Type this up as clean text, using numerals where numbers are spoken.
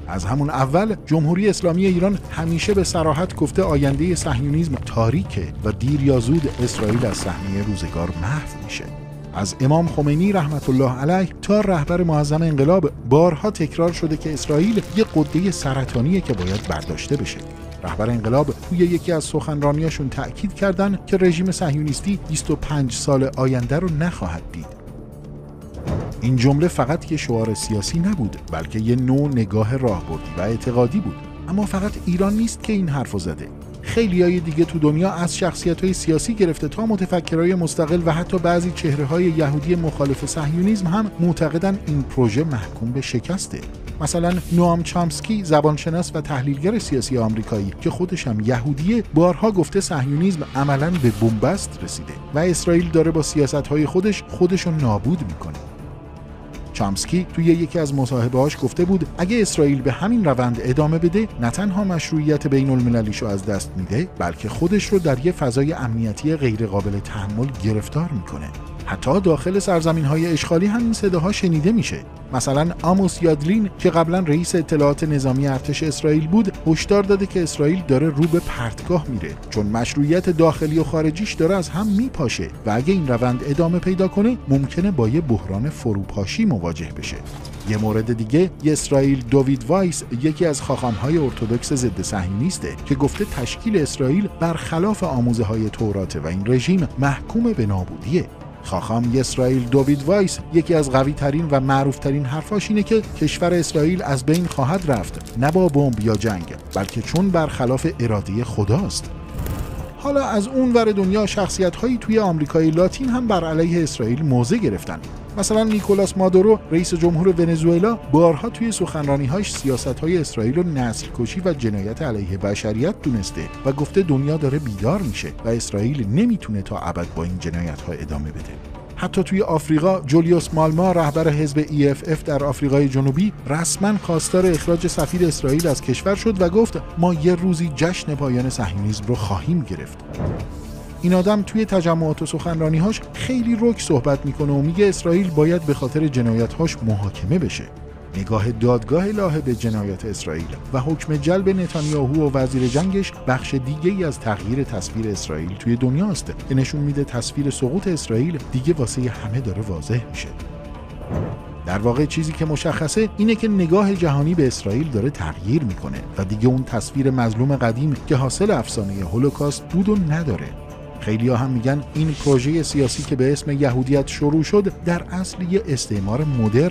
از همون اول جمهوری اسلامی ایران همیشه به صراحت گفته آینده صهیونیسم تاریکه و دیر یا زود اسرائیل از صحنه روزگار محو میشه. از امام خمینی رحمت الله علیه تا رهبر معظم انقلاب بارها تکرار شده که اسرائیل یک قده سرطانیه که باید برداشته بشه. رهبر انقلاب توی یکی از سخنرانیاشون تأکید کردن که رژیم صهیونیستی 25 سال آینده رو نخواهد دید. این جمله فقط یه شعار سیاسی نبود، بلکه یه نوع نگاه راهبردی و اعتقادی بود. اما فقط ایران نیست که این حرفو زده. خیلیای دیگه تو دنیا از شخصیت‌های سیاسی گرفته تا متفکرای مستقل و حتی بعضی چهره‌های یهودی مخالف صهیونیسم هم معتقدن این پروژه محکوم به شکسته. مثلا نوام چامسکی، زبانشناس و تحلیلگر سیاسی آمریکایی که خودش هم یهودیه، بارها گفته صهیونیسم عملاً به بنبست رسیده و اسرائیل داره با سیاست‌های خودشو نابود میکنه. چامسکی توی یکی از مصاحبه‌هاش گفته بود اگه اسرائیل به همین روند ادامه بده، نه تنها مشروعیت بین‌المللیشو از دست میده، بلکه خودش رو در یه فضای امنیتی غیرقابل تحمل گرفتار میکنه. حتی داخل سرزمین‌های اشغالی هم این صداها شنیده میشه. مثلا آموس یادلین که قبلا رئیس اطلاعات نظامی ارتش اسرائیل بود، هشدار داده که اسرائیل داره رو به پرتگاه میره، چون مشروعیت داخلی و خارجیش داره از هم میپاشه و اگه این روند ادامه پیدا کنه، ممکنه با یه بحران فروپاشی مواجه بشه. یه مورد دیگه، اسرائیل دوید وایس، یکی از خاخام‌های ارتدوکس ضد صهیونیسته که گفته تشکیل اسرائیل برخلاف آموزه‌های توراته و این رژیم محکوم به نابودیه. خاخام اسرائیل دوید وایس یکی از قوی ترین و معروف ترین حرفاش اینه که کشور اسرائیل از بین خواهد رفت، نه با بمب یا جنگ، بلکه چون برخلاف اراده خداست. حالا از اون ور دنیا شخصیت‌هایی توی آمریکای لاتین هم بر علیه اسرائیل موضع گرفتن. مثلا نیکولاس مادورو، رئیس جمهور ونزوئلا، بارها توی سخنرانی‌هاش سیاست‌های اسرائیل رو نسل‌کشی و جنایت علیه بشریت دونسته و گفته دنیا داره بیدار میشه و اسرائیل نمیتونه تا ابد با این جنایت‌ها ادامه بده. حتی توی آفریقا، جولیوس مالما، رهبر حزب EFF در آفریقای جنوبی، رسما خواستار اخراج سفیر اسرائیل از کشور شد و گفت ما یه روزی جشن پایان صهیونیسم رو خواهیم گرفت. این آدم توی تجمعات و سخنرانی‌هاش خیلی رک صحبت میکنه و میگه اسرائیل باید به خاطر جنایت‌هاش محاکمه بشه. نگاه دادگاه الهه به جنایات اسرائیل و حکم جلب نتانیاهو و وزیر جنگش بخش دیگه‌ای از تغییر تصویر اسرائیل توی دنیاست که نشون میده تصویر سقوط اسرائیل دیگه واسه همه داره واضح میشه. در واقع چیزی که مشخصه اینه که نگاه جهانی به اسرائیل داره تغییر میکنه و دیگه اون تصویر مظلوم قدیم که حاصل افسانه هولوکاست بود و نداره. خیلی‌ها هم میگن این پروژه سیاسی که به اسم یهودیت شروع شد در اصل یه استعمار مدرن